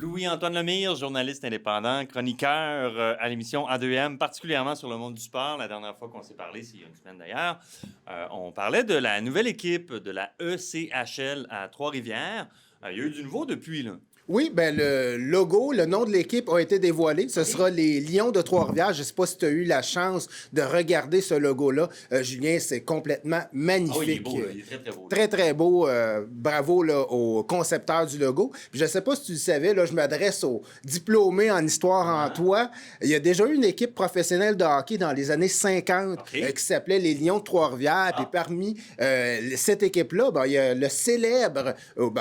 Louis-Antoine Lemire, journaliste indépendant, chroniqueur à l'émission A2M, particulièrement sur le monde du sport. La dernière fois qu'on s'est parlé, c'est il y a une semaine d'ailleurs, on parlait de la nouvelle équipe de la ECHL à Trois-Rivières. Il y a eu du nouveau depuis, là. Oui, ben le logo, le nom de l'équipe a été dévoilé. Ce sera les Lions de Trois-Rivières. Je ne sais pas si tu as eu la chance de regarder ce logo-là. Julien, c'est complètement magnifique. Ah oui, il est beau, là. Il est très, très beau. Très, très beau. Bravo là, au concepteur du logo. Puis je ne sais pas si tu le savais, là, je m'adresse aux diplômés en histoire en toi. Il y a déjà eu une équipe professionnelle de hockey dans les années 50 qui s'appelait les Lions de Trois-Rivières. Puis parmi cette équipe-là, ben, il y a le célèbre,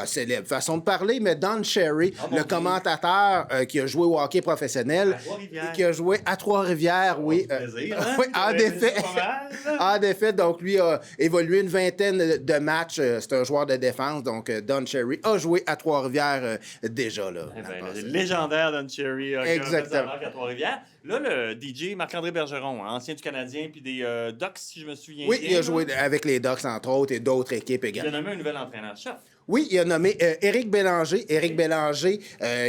célèbre façon de parler, mais Don Cherry, le commentateur qui a joué au hockey professionnel, qui a joué à Trois-Rivières, oui. Plaisir, hein? Oui, en effet, donc lui a évolué une vingtaine de matchs. C'est un joueur de défense, donc Don Cherry a joué à Trois-Rivières déjà. Là, le légendaire Don Cherry exactement. À Trois-Rivières. Là, le DJ Marc-André Bergeron, ancien du Canadien, puis des Ducks, si je me souviens bien. Oui, il a joué avec les Ducks, entre autres, et d'autres équipes également. Il a nommé un nouvel entraîneur-chef. Oui, il a nommé Éric Bélanger. Éric Bélanger,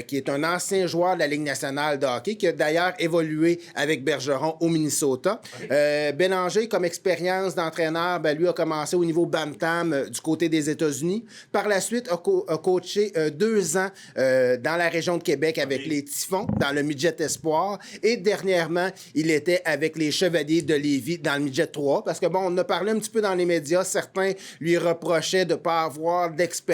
qui est un ancien joueur de la Ligue nationale de hockey, qui a d'ailleurs évolué avec Bergeron au Minnesota. Bélanger, comme expérience d'entraîneur, ben, lui a commencé au niveau Bantam du côté des États-Unis. Par la suite, a coaché 2 ans dans la région de Québec avec les Typhons, dans le midget espoir. Et dernièrement, il était avec les Chevaliers de Lévis dans le midget 3. Parce que, bon, on a parlé un petit peu dans les médias. Certains lui reprochaient de ne pas avoir d'expérience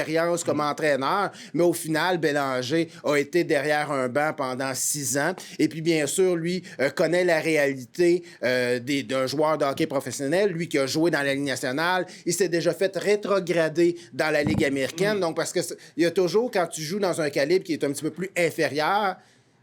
comme entraîneur, mais au final, Bélanger a été derrière un banc pendant 6 ans. Et puis, bien sûr, lui connaît la réalité d'un joueur de hockey professionnel, lui qui a joué dans la Ligue nationale. Il s'est déjà fait rétrograder dans la Ligue américaine. Donc, parce que il y a toujours, quand tu joues dans un calibre qui est un petit peu plus inférieur,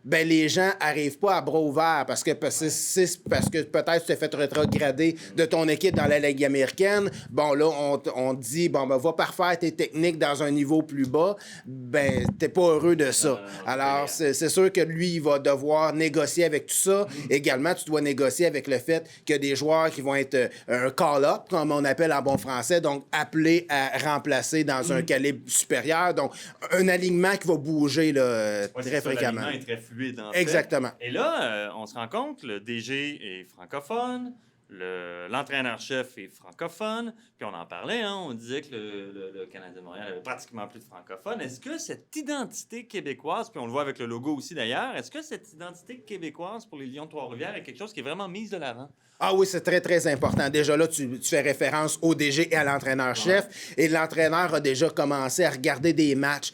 ben les gens arrivent pas à bras ouverts parce que peut-être tu t'es fait rétrograder de ton équipe dans la Ligue américaine. Bon, là, on te dit, bon, ben, va parfaire tes techniques dans un niveau plus bas. Ben, t'es pas heureux de ça. Alors, c'est sûr que lui, il va devoir négocier avec tout ça. Également, tu dois négocier avec le fait qu'il y a des joueurs qui vont être un call-up, comme on appelle en bon français, donc appelés à remplacer dans un calibre supérieur. Donc, un alignement qui va bouger là, très fréquemment. L'alignement est très fluide. Exactement. Et là, on se rend compte, le DG est francophone, l'entraîneur-chef est francophone, puis on en parlait, hein, on disait que le Canadien de Montréal avait pratiquement plus de francophones. Est-ce que cette identité québécoise, puis on le voit avec le logo aussi d'ailleurs, est-ce que cette identité québécoise pour les Lions de Trois-Rivières est quelque chose qui est vraiment mise de l'avant? Ah oui, c'est très, très important. Déjà là, tu fais référence au DG et à l'entraîneur-chef. Et l'entraîneur a déjà commencé à regarder des matchs.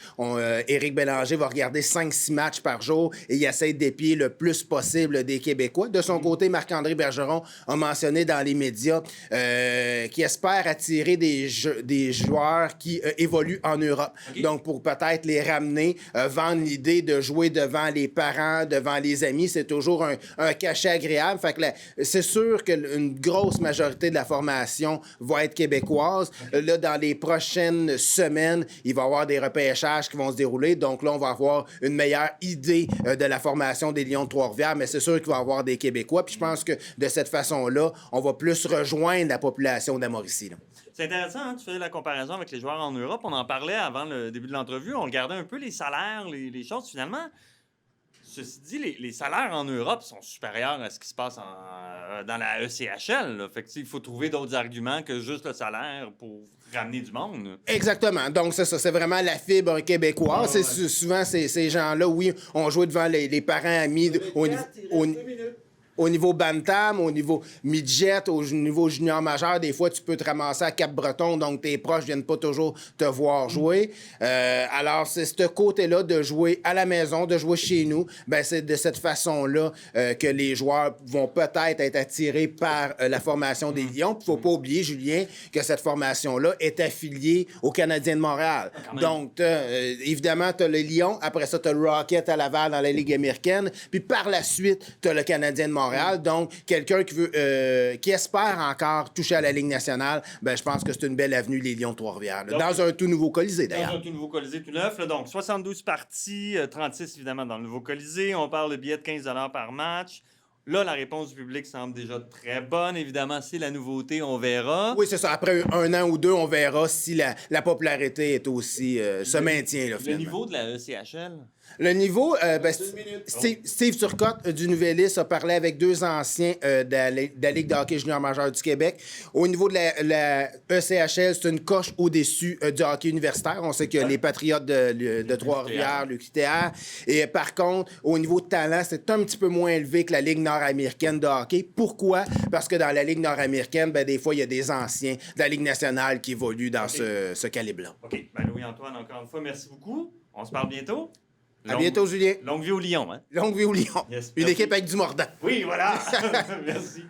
Éric Bélanger va regarder 5-6 matchs par jour et il essaie d'épier le plus possible des Québécois. De son côté, Marc-André Bergeron a mentionné dans les médias qu'il espère attirer des joueurs qui évoluent en Europe. Donc, pour peut-être les ramener, vendre l'idée de jouer devant les parents, devant les amis, c'est toujours un cachet agréable. Fait que c'est sûr qu'une grosse majorité de la formation va être québécoise. Là, dans les prochaines semaines, il va y avoir des repêchages qui vont se dérouler. Donc là, on va avoir une meilleure idée de la formation des Lions de Trois-Rivières, mais c'est sûr qu'il va y avoir des Québécois. Puis je pense que de cette façon-là, on va plus rejoindre la population d'Amauricie. C'est intéressant, hein? Tu faisais la comparaison avec les joueurs en Europe. On en parlait avant le début de l'entrevue. On regardait un peu les salaires, les choses. Finalement, ceci dit, les salaires en Europe sont supérieurs à ce qui se passe dans la ECHL. Là. Fait que, il faut trouver d'autres arguments que juste le salaire pour ramener du monde. Exactement. Donc, c'est ça. C'est vraiment la fibre québécoise. Souvent, ces gens-là, oui, ont joué devant les parents amis au niveau Bantam, au niveau midget, au niveau junior majeur, des fois, tu peux te ramasser à Cap-Breton, donc tes proches viennent pas toujours te voir jouer. Alors, c'est ce côté-là de jouer à la maison, de jouer chez nous. Ben, c'est de cette façon-là que les joueurs vont peut-être être attirés par la formation des Lions. Faut pas oublier, Julien, que cette formation-là est affiliée au Canadien de Montréal. Donc, évidemment, tu as le Lion. Après ça, tu as le Rocket à Laval dans la Ligue américaine. Puis par la suite, tu as le Canadien de Montréal. Donc, quelqu'un qui espère encore toucher à la Ligue nationale, ben, je pense que c'est une belle avenue, les Lions de Trois-Rivières. Dans un tout nouveau Colisée, d'ailleurs. Dans un tout nouveau Colisée, tout neuf. Là, donc, 72 parties, 36 évidemment dans le nouveau Colisée. On parle de billets de 15 $ par match. Là, la réponse du public semble déjà très bonne. Évidemment, c'est la nouveauté, on verra. Oui, c'est ça. Après un an ou deux, on verra si la popularité est aussi se maintient, là, Le finalement. niveau de la ECHL? Le niveau, Steve Turcotte du Nouvelliste a parlé avec deux anciens de la Ligue de hockey junior majeur du Québec. Au niveau de la ECHL, c'est une coche au-dessus du hockey universitaire. On sait que les Patriotes de Trois-Rivières, le QTR. Et par contre, au niveau de talent, c'est un petit peu moins élevé que la Ligue nord-américaine de hockey. Pourquoi? Parce que dans la Ligue nord-américaine, des fois, il y a des anciens de la Ligue nationale qui évoluent dans ce calibre-là. OK. Louis-Antoine, encore une fois, merci beaucoup. On se parle bientôt. À bientôt, Julien. Longue vie au Lion, hein? Longue vie au Lion. Yes, Une merci. équipe avec du mordant. Oui, voilà. Merci.